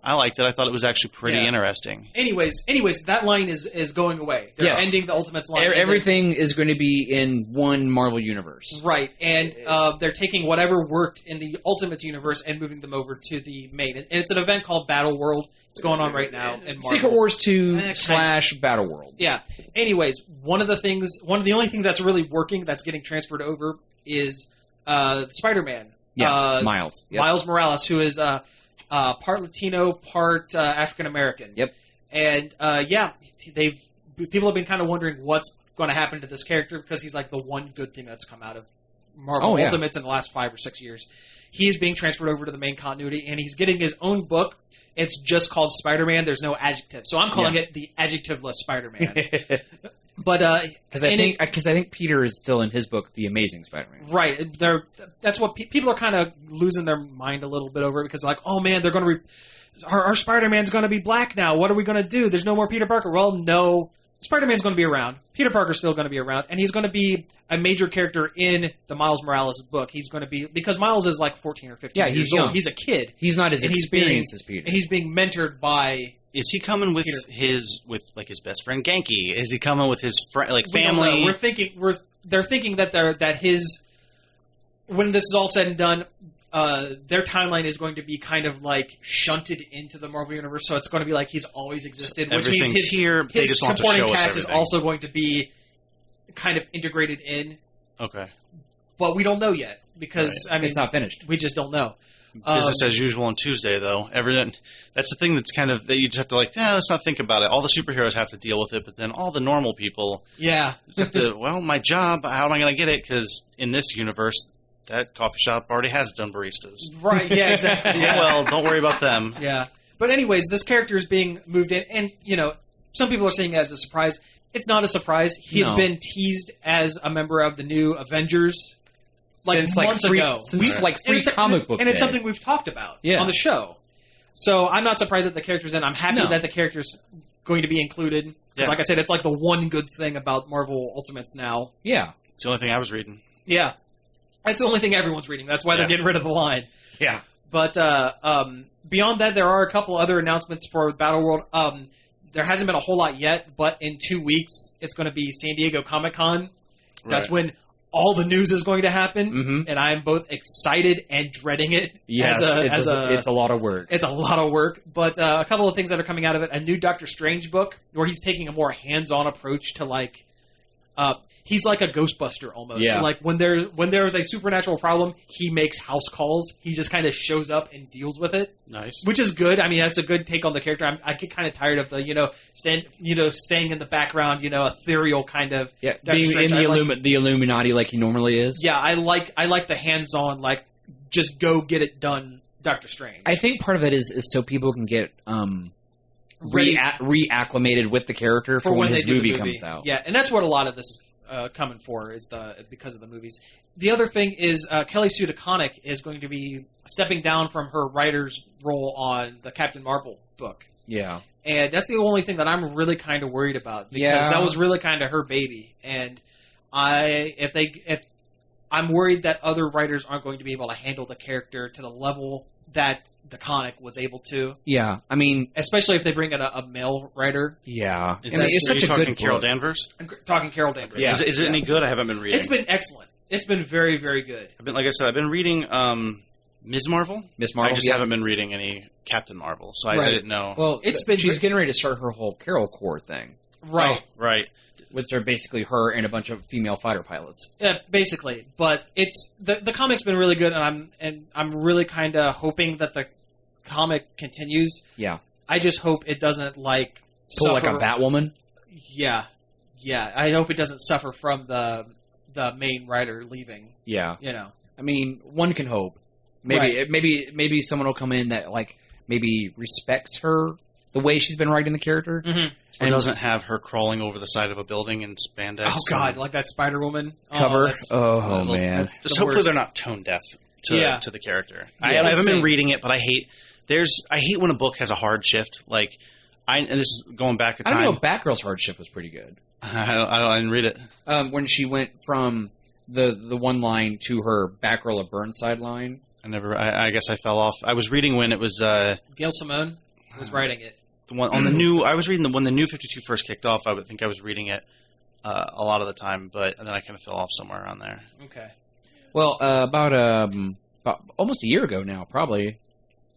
I liked it. I thought it was actually pretty interesting. Anyways, that line is going away. They're ending the Ultimates line. Everything is going to be in one Marvel universe. Right, and they're taking whatever worked in the Ultimates universe and moving them over to the main. And it's an event called Battle World. It's going on right now in Marvel. Secret Wars 2 / Battle World. Yeah. Anyways, one of the only things that's really working, that's getting transferred over, is Spider-Man. Miles. Yep. Miles Morales, who is part Latino, part African American. Yep. And people have been kind of wondering what's going to happen to this character, because he's like the one good thing that's come out of Marvel Ultimates in the last 5 or 6 years. He is being transferred over to the main continuity, and he's getting his own book. It's just called Spider-Man. There's no adjective, so I'm calling it the adjectiveless Spider-Man. But because I think Peter is still in his book, The Amazing Spider-Man. Right. That's what people are kind of losing their mind a little bit over, because like, oh man, they're going to our Spider-Man's going to be black now. What are we going to do? There's no more Peter Parker. Well, no. Spider-Man's going to be around. Peter Parker's still going to be around, and he's going to be a major character in the Miles Morales book. He's going to be, because Miles is like 14 or 15 years he's old. young. He's a kid. He's not as experienced as Peter. And he's being mentored by. Is he coming with his best friend Genki? Is he coming with his family? They're thinking that his, when this is all said and done, their timeline is going to be kind of like shunted into the Marvel Universe, so it's going to be like he's always existed, which means his supporting cast is also going to be kind of integrated in. Okay. But we don't know yet, because I mean, it's not finished. We just don't know. Business as usual on Tuesday, though. That's the thing that's kind of that you just have to let's not think about it. All the superheroes have to deal with it, but then all the normal people, have to, my job. How am I going to get it? Because in this universe, that coffee shop already has done baristas. Right? Yeah, exactly. Yeah. Well, don't worry about them. Yeah. But anyways, this character is being moved in, and some people are saying it as a surprise. It's not a surprise. He had been teased as a member of the new Avengers. Since months ago. Since free comic book and day. it's something we've talked about on the show. So I'm not surprised that the character's in. I'm happy that the character's going to be included. Because like I said, it's like the one good thing about Marvel Ultimates now. Yeah. It's the only thing I was reading. Yeah. That's the only thing everyone's reading. That's why they're getting rid of the line. Yeah. But beyond that, there are a couple other announcements for Battle World. There hasn't been a whole lot yet, but in 2 weeks, it's going to be San Diego Comic-Con. That's when all the news is going to happen, and I'm both excited and dreading it. Yes, it's a lot of work. It's a lot of work, but a couple of things that are coming out of it. A new Doctor Strange book, where he's taking a more hands-on approach to he's like a Ghostbuster almost. Yeah. So like when there is a supernatural problem, he makes house calls. He just kind of shows up and deals with it. Nice, which is good. I mean, that's a good take on the character. I get kind of tired of the staying in the background, ethereal kind of. Yeah, being in the Illuminati like he normally is. Yeah, I like the hands-on, just go get it done, Doctor Strange. I think part of it is so people can get reacclimated with the character for when his movie comes out. Yeah, and that's what a lot of this coming for because of the movies. The other thing is Kelly Sue DeConnick is going to be stepping down from her writer's role on the Captain Marvel book. Yeah. And that's the only thing that I'm really kind of worried about, because that was really kind of her baby. And I'm worried that other writers aren't going to be able to handle the character to the level that DeConnick was able to. Yeah, I mean, especially if they bring in a male writer. Yeah, it's such a good Carol Danvers. I'm talking Carol Danvers. Yeah. Is it any good? I haven't been reading. It's been excellent. It's been very, very good. Like I said, I've been reading Ms. Marvel. Ms. Marvel. I just haven't been reading any Captain Marvel, so I didn't know. Well, she's getting ready to start her whole Carol Corps thing. Right. Oh, right. Which are basically her and a bunch of female fighter pilots. Yeah, basically. But it's the comic's been really good, and I'm really kind of hoping that the comic continues. Yeah. I just hope it doesn't pull like a Batwoman. Yeah. I hope it doesn't suffer from the main writer leaving. Yeah. You know. I mean, one can hope. Maybe someone will come in that maybe respects her the way she's been writing the character. Mm-hmm. And doesn't have her crawling over the side of a building in spandex. Oh God, like that Spider-Woman cover. Oh man! Just hopefully they're not tone deaf to the character. Yeah, I haven't been reading it, but I hate when a book has a hard shift. And this is going back a time. I don't know. Batgirl's hard shift was pretty good. I didn't read it. When she went from the one line to her Batgirl of Burnside line. I guess I fell off. I was reading when it was Gail Simone was writing it. The one on the new. I was reading when the new 52 first kicked off. I would think I was reading it a lot of the time, but then I kind of fell off somewhere around there. Okay. Well, about almost a year ago now, probably.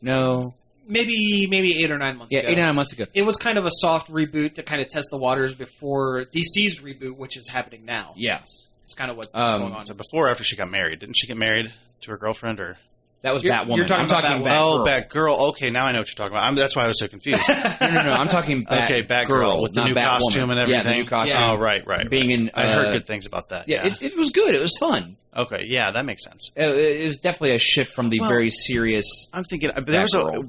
No. Maybe 8 or 9 months ago. Yeah, 8 or 9 months ago. It was kind of a soft reboot to kind of test the waters before DC's reboot, which is happening now. Yes. It's kind of what's going on. So before or after she got married? Didn't she get married to her girlfriend or? That was Batwoman. You're talking about Batgirl. Oh, Batgirl. Okay, now I know what you're talking about. That's why I was so confused. No. I'm talking Batgirl with the new costume and everything. Yeah, the new costume. Oh, right. Being in, I heard good things about that. Yeah, it was good. It was fun. Okay, yeah, that makes sense. It was definitely a shift from the very serious. I'm thinking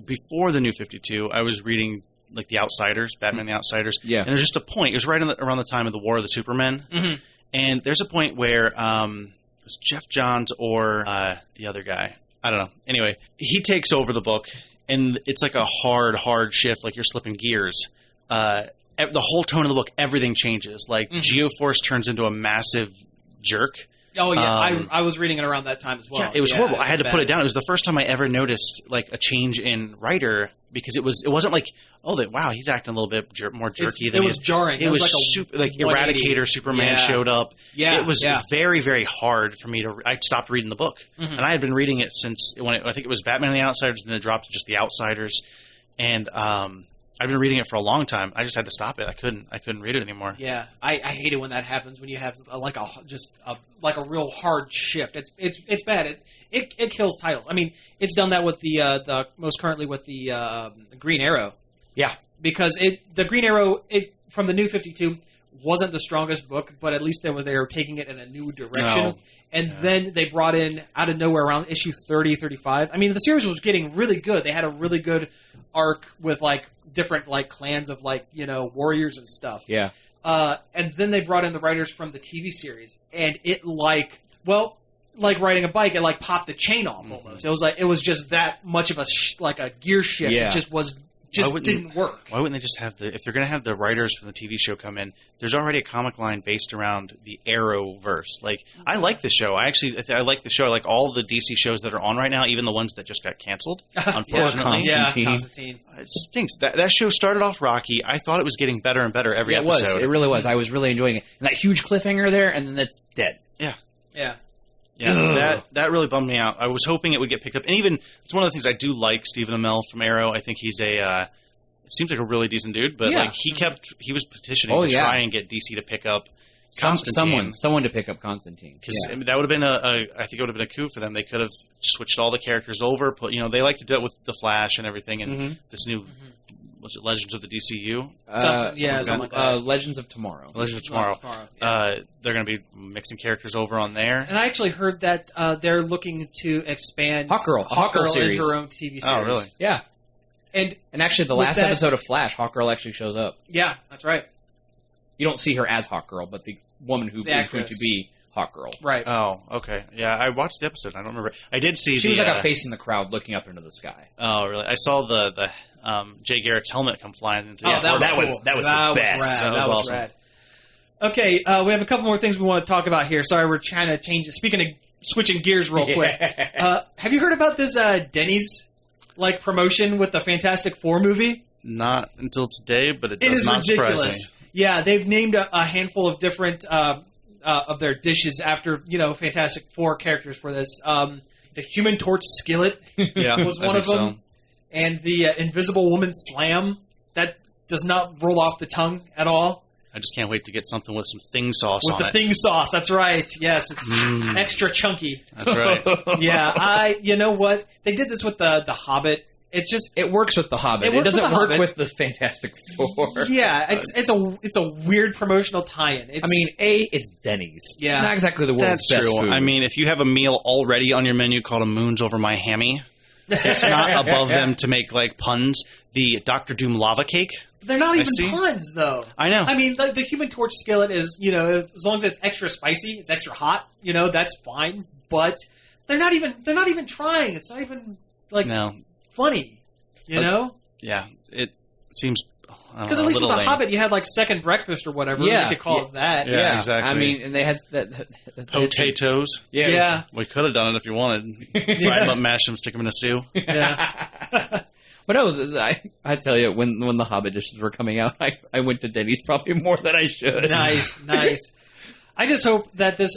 before the New 52. I was reading The Outsiders, Batman: The Outsiders. Yeah, and there's just a point. It was right around the time of the War of the Supermen, and there's a point where it was Jeff Johns or the other guy. I don't know. Anyway, he takes over the book, and it's like a hard shift, like you're slipping gears. The whole tone of the book, everything changes. Geoforce turns into a massive jerk. Oh, yeah. I was reading it around that time as well. Yeah, it was horrible. I had to put it down. It was the first time I ever noticed a change in writer, because it wasn't wow, he's acting a little bit more jerky than it was jarring. It was Eradicator Superman showed up. Yeah. It was very, very hard for me to. I stopped reading the book, and I had been reading it since I think it was Batman and the Outsiders, and then it dropped to just the Outsiders, and I've been reading it for a long time. I just had to stop it. I couldn't read it anymore. Yeah, I hate it when that happens, when you have a real hard shift. It's bad. It kills titles. I mean, it's done that with the most currently with the Green Arrow. Yeah, because the Green Arrow from the New 52 wasn't the strongest book, but at least they were taking it in a new direction. No. And then they brought in out of nowhere around issue 30, 35. I mean, the series was getting really good. They had a really good arc with different clans of warriors and stuff. Yeah. And then they brought in the writers from the TV series, and it riding a bike, it popped the chain off almost. It was just that much of a gear shift. Yeah. It just didn't work. Why wouldn't they just have if they're going to have the writers from the TV show come in? There's already a comic line based around the Arrowverse. I like the show. I like the show. I like all the DC shows that are on right now, even the ones that just got canceled. Unfortunately, Constantine. It stinks. That show started off rocky. I thought it was getting better and better every episode. It really was. I was really enjoying it. And that huge cliffhanger there, and then that's dead. Yeah. Yeah. Yeah, that really bummed me out. I was hoping it would get picked up, and even it's one of the things I do like Stephen Amell from Arrow. I think he's seems like a really decent dude, but he was petitioning to try and get DC to pick up Constantine. Someone to pick up Constantine, because that would have been I think it would have been a coup for them. They could have switched all the characters over. They like to do it with the Flash and everything, and this new. Was it Legends of the DCU? Something like that. Legends of Tomorrow. Legends of Tomorrow. They're going to be mixing characters over on there. And I actually heard that they're looking to expand Hawkgirl series into her own TV series. Oh, really? And actually, the last episode of Flash, Hawkgirl actually shows up. Yeah, that's right. You don't see her as Hawkgirl, but the woman who is going to be Hawkgirl. Right. Oh, okay. Yeah, I watched the episode. I don't remember. I did see She was like a face in the crowd looking up into the sky. Oh, really? I saw the Jay Garrick's helmet come flying into the that was the best. That was awesome. rad. Okay, we have a couple more things we want to talk about here. Sorry, we're trying to change it. Speaking of switching gears real quick, have you heard about this Denny's promotion with the Fantastic Four movie? Not until today, but it does not ridiculous. surprise me. Yeah, they've named a handful of different of their dishes after Fantastic Four characters for this. The Human Torch skillet was one of them, and the Invisible Woman slam that does not roll off the tongue at all. I just can't wait to get something with some thing sauce on it. With the thing sauce, that's right. Yes, it's extra chunky. That's right. Yeah, you know what? They did this with the Hobbit. It's just it works with the Hobbit. It doesn't work with the Fantastic Four. Yeah, it's a weird promotional tie-in. It's Denny's. Yeah, not exactly the world's best food. I mean, if you have a meal already on your menu called a Moons Over My Hammy, it's not above them to make puns. The Dr. Doom lava cake. They're not even puns, though. I know. I mean, the Human Torch skillet is, as long as it's extra spicy, it's extra hot. That's fine. But they're not even trying. It's not even funny. You know? Yeah, it seems. Because at least with the Hobbit, you had second breakfast or whatever. Yeah, you could call it that. Yeah, exactly. I mean, and they had potatoes. Yeah, we could have done it if you wanted. Fry them up, mash them, stick them in a stew. Yeah. But no, I tell you, when the Hobbit dishes were coming out, I went to Denny's probably more than I should. Nice. I just hope that this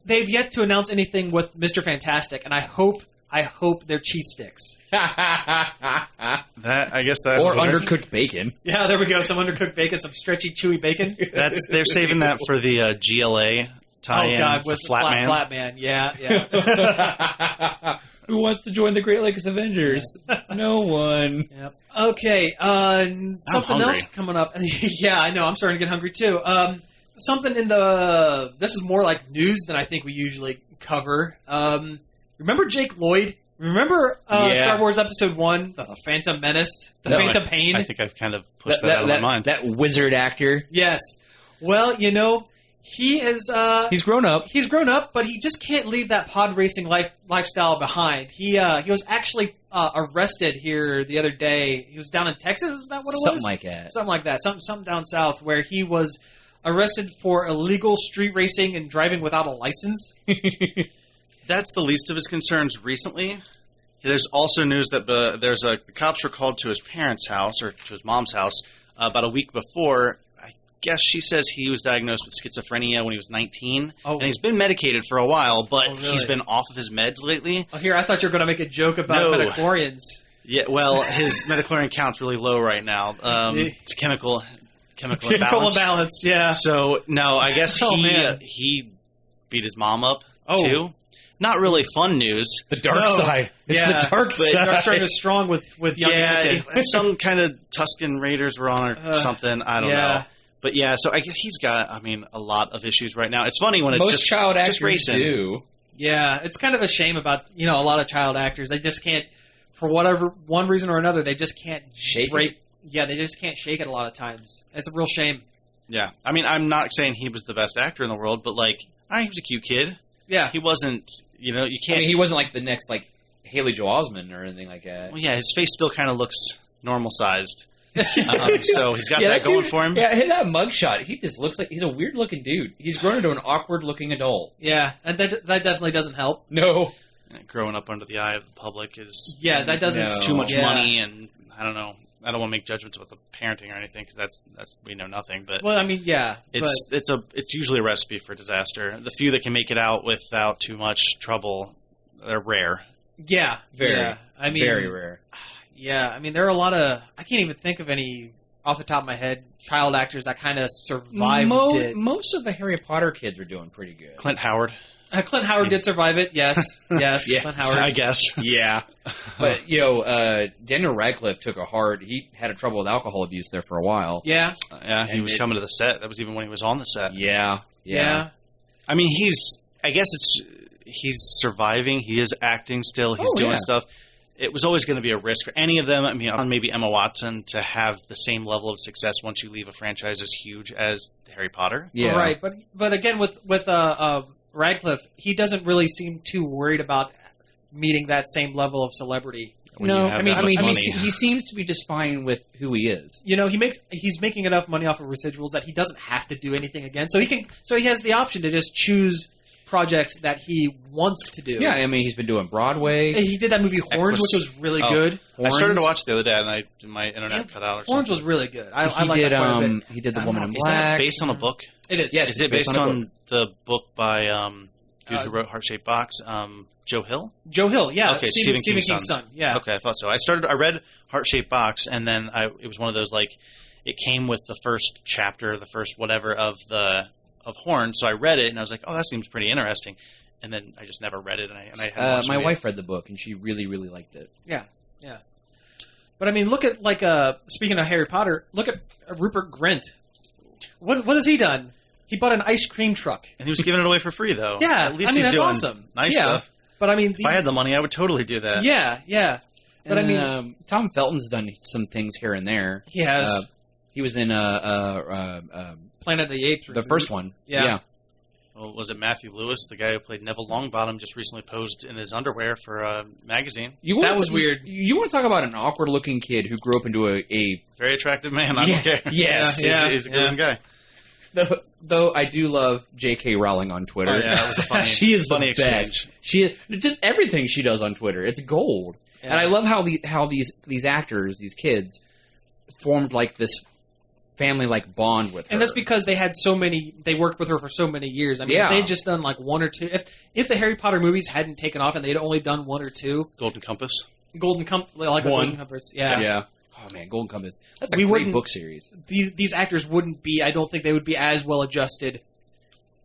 they've yet to announce anything with Mr. Fantastic, and I hope they're cheese sticks. I guess that or undercooked bacon. Yeah, there we go. Some undercooked bacon, some stretchy, chewy bacon. They're saving that for the GLA tie-in. Oh God, with Flat Man. Yeah. Who wants to join the Great Lakes Avengers? No one. Yep. Okay, something else coming up. Yeah, I know. I'm starting to get hungry too. Something this is more like news than I think we usually cover. Remember Jake Lloyd? Remember Star Wars Episode 1, The Phantom Menace? Phantom Pain? I think I've kind of pushed that out of my mind. That wizard actor. Yes. Well, he is... he's grown up. He's grown up, but he just can't leave that pod racing lifestyle behind. He was actually arrested here the other day. He was down in Texas, is that what it was? Something like that. Something like that. Something down south where he was arrested for illegal street racing and driving without a license. That's the least of his concerns recently. There's also news that the cops were called to his parents' house, or to his mom's house, about a week before. I guess she says he was diagnosed with schizophrenia when he was 19. Oh. And he's been medicated for a while, but he's been off of his meds lately. Oh, here, I thought you were going to make a joke about midichlorians. Yeah, well, his midichlorian count's really low right now. It's chemical imbalance. Yeah. So, no, I guess he beat his mom up, too. Not really fun news. The dark side. It's the dark side. The dark side is strong with young Anakin. Some kind of Tusken Raiders were on or something. I don't know. But so I guess he's got, a lot of issues right now. It's funny when it's most just child actors racing. Do. Yeah, it's kind of a shame about, a lot of child actors. They just can't, for one reason or another, they just can't shake it. Yeah, they just can't shake it a lot of times. It's a real shame. Yeah. I'm not saying he was the best actor in the world, but, he was a cute kid. Yeah. He wasn't, you can't... he wasn't like the next, Haley Joel Osment or anything like that. Well, yeah, his face still kind of looks normal-sized. So he's got that going for him. Yeah, that mugshot, he just looks like... He's a weird-looking dude. He's grown into an awkward-looking adult. Yeah, and that definitely doesn't help. No. Growing up under the eye of the public is... Yeah, that doesn't... No. Too much money, and I don't know. I don't want to make judgments about the parenting or anything because that's we know nothing. But it's usually a recipe for disaster. The few that can make it out without too much trouble, they're rare. Yeah, very rare. Yeah, there are a lot of I can't even think of any off the top of my head child actors that kind of survived it. Most of the Harry Potter kids are doing pretty good. Clint Howard. Clint Howard did survive it, yes. Yeah, Clint Howard. I guess. Yeah. But, Daniel Radcliffe he had trouble with alcohol abuse there for a while. Yeah. Yeah, he was coming to the set. That was even when he was on the set. Yeah. He's surviving. He is acting still. He's doing stuff. it was always going to be a risk for any of them. I mean, maybe Emma Watson to have the same level of success once you leave a franchise as huge as Harry Potter. Yeah, right. But again, with Radcliffe, he doesn't really seem too worried about meeting that same level of celebrity. He seems to be just fine with who he is. You know, he's making enough money off of residuals that he doesn't have to do anything again. So he has the option to just choose projects that he wants to do. Yeah, I mean, he's been doing Broadway. He did that movie Horns, which was really good. Horns? I started to watch the other day, and my internet cut out. Or Horns something. was really good. I he like did. that quite a bit. He did The Woman in Is Black. that based on a book? It is. Yes, is it based on the book by dude who wrote Heart Shaped Box? Joe Hill? Joe Hill, yeah. Okay, Stephen King's son. Yeah. Okay, I thought so. I read Heart Shaped Box, and then it was one of those, like, it came with the first chapter, the first whatever of Horns. So I read it, and I was like, oh, that seems pretty interesting. And then I just never read it. And I hadn't my wife read the book, and she really, really liked it. Yeah, yeah. But I mean, look at speaking of Harry Potter, look at Rupert Grint. What has he done? He bought an ice cream truck, and he was giving it away for free, though. Yeah, at least he's doing awesome. Nice stuff. But I mean, if I had the money, I would totally do that. Yeah, yeah. But And, I mean, Tom Felton's done some things here and there. He has. He was in Planet of the Apes. The first one. Yeah. Well, was it Matthew Lewis, the guy who played Neville Longbottom, just recently posed in his underwear for a magazine? That was weird. You want to talk about an awkward-looking kid who grew up into a very attractive man. I don't care. Yes. He's a good guy. Though I do love J.K. Rowling on Twitter. Oh, yeah, that was a funny, she is funny the best. She just everything she does on Twitter. It's gold. Yeah. And I love how these actors, these kids, formed like this family-like bond with her. And that's because they worked with her for so many years. I mean, if they'd just done like one or two, if the Harry Potter movies hadn't taken off and they'd only done one or two. Golden Compass. Golden Compass, yeah. Yeah. Oh man, Golden Compass. That's a great book series. These actors wouldn't be, I don't think they would be as well adjusted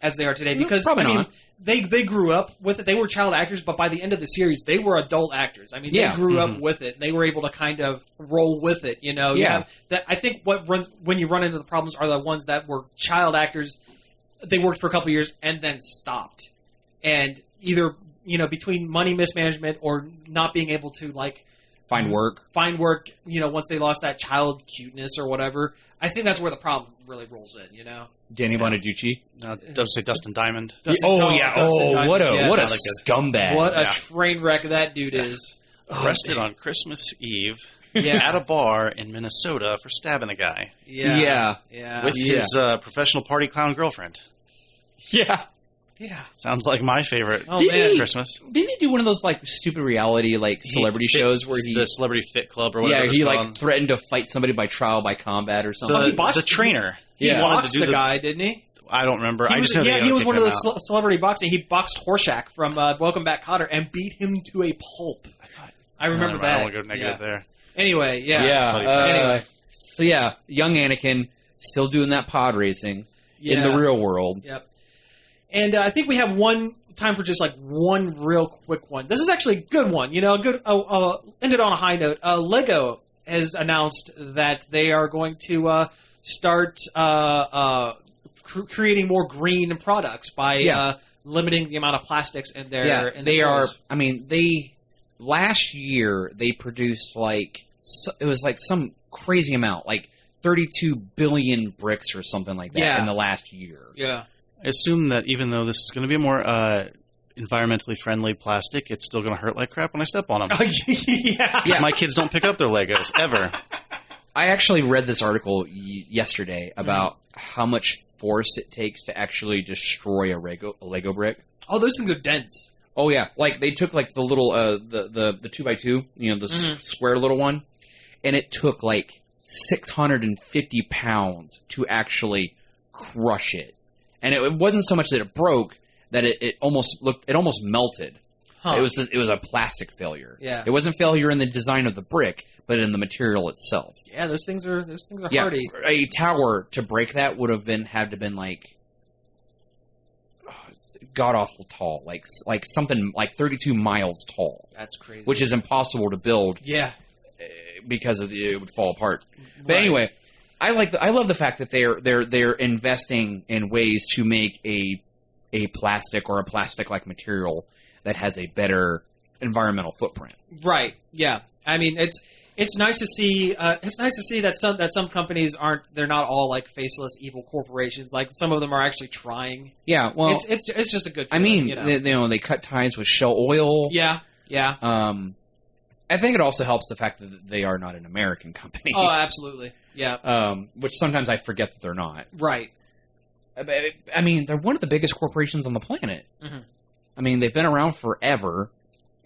as they are today. Because, probably not. They grew up with it. They were child actors, but by the end of the series, they were adult actors. I mean, they grew up with it. They were able to kind of roll with it, you know? Yeah. I think when you run into the problems are the ones that were child actors, they worked for a couple of years and then stopped. And either, between money mismanagement or not being able to, like, find work, once they lost that child cuteness or whatever. I think that's where the problem really rolls in, Danny Bonaducci. Doesn't say Dustin Diamond. Dustin Diamond, what a scumbag. What a train wreck that dude is. Arrested on Christmas Eve at a bar in Minnesota for stabbing a guy. Yeah. With his professional party clown girlfriend. Yeah. Yeah. Sounds like my favorite Christmas. Didn't he do one of those like stupid reality celebrity shows where the Celebrity Fit Club or whatever? Yeah, he threatened to fight somebody by trial by combat or something. The trainer. He boxed the guy, didn't he? I don't remember. He was one of those celebrity boxing. He boxed Horshack from Welcome Back, Kotter and beat him to a pulp. I remember that. I don't want to go negative there. Anyway, anyway. So young Anakin still doing that pod racing in the real world. Yep. And I think we have time for just like one real quick one. This is actually a good one. Ended on a high note. Lego has announced that they are going to start creating more green products by limiting the amount of plastics in their. Yeah, they are. I mean, last year they produced it was like some crazy amount, like 32 billion bricks or something like that in the last year. Yeah. I assume that even though this is going to be a more environmentally friendly plastic, it's still going to hurt like crap when I step on them. My kids don't pick up their Legos, ever. I actually read this article yesterday about how much force it takes to actually destroy a Lego brick. Oh, those things are dense. Oh, yeah. Like, they took, like, the little, the 2x2, square little one, and it took, like, 650 pounds to actually crush it. And it wasn't so much that it broke that it almost melted. Huh. It was a plastic failure. Yeah. It wasn't failure in the design of the brick, but in the material itself. Yeah, those things are hardy. A tower to break that would have had to been like god awful tall, like something like 32 miles tall. That's crazy. Which is impossible to build. Yeah. Because it would fall apart. But anyway, I love the fact that they're investing in ways to make a plastic or a plastic like material that has a better environmental footprint. Right. Yeah. I mean, it's nice to see. It's nice to see that some companies they're not all like faceless evil corporations. Like some of them are actually trying. Yeah. Well, it's just a good. I feeling, mean, they cut ties with Shell Oil. Yeah. Yeah. I think it also helps the fact that they are not an American company. Oh, absolutely. Yeah. Which sometimes I forget that they're not. Right. I mean, they're one of the biggest corporations on the planet. Mm-hmm. I mean, they've been around forever.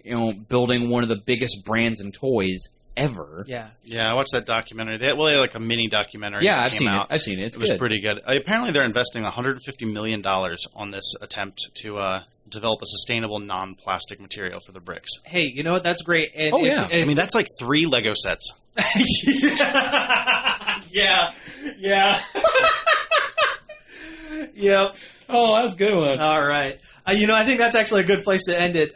Building one of the biggest brands in toys ever. Yeah. Yeah, I watched that documentary. They had like a mini documentary. Yeah, that I've came seen out. it. I've seen it. It was pretty good. Apparently, they're investing $150 million on this attempt to develop a sustainable non-plastic material for the bricks. Hey, you know what? That's great. And I mean, that's like 3 Lego sets. Yeah. Yeah. Yep. Oh, that's a good one. All right. I think that's actually a good place to end it.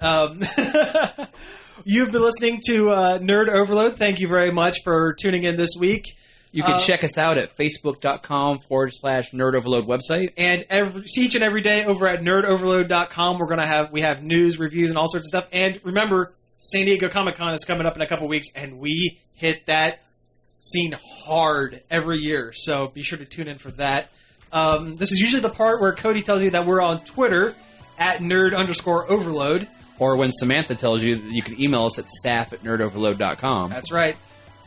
You've been listening to Nerd Overload. Thank you very much for tuning in this week. You can check us out at facebook.com/Nerd Overload website. And each and every day over at nerdoverload.com, we have news, reviews, and all sorts of stuff. And remember, San Diego Comic-Con is coming up in a couple weeks, and we hit that scene hard every year. So be sure to tune in for that. This is usually the part where Cody tells you that we're on Twitter at nerd_overload. Or when Samantha tells you that you can email us at staff@nerdoverload.com. That's right.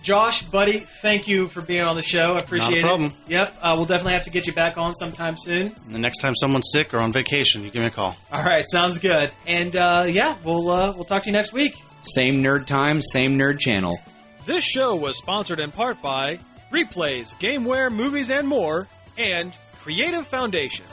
Josh, buddy, thank you for being on the show. I appreciate it. Not a problem. Yep. We'll definitely have to get you back on sometime soon. And the next time someone's sick or on vacation, you give me a call. All right. Sounds good. And, we'll talk to you next week. Same nerd time, same nerd channel. This show was sponsored in part by Replays, Gameware, Movies, and More, and Creative Foundations.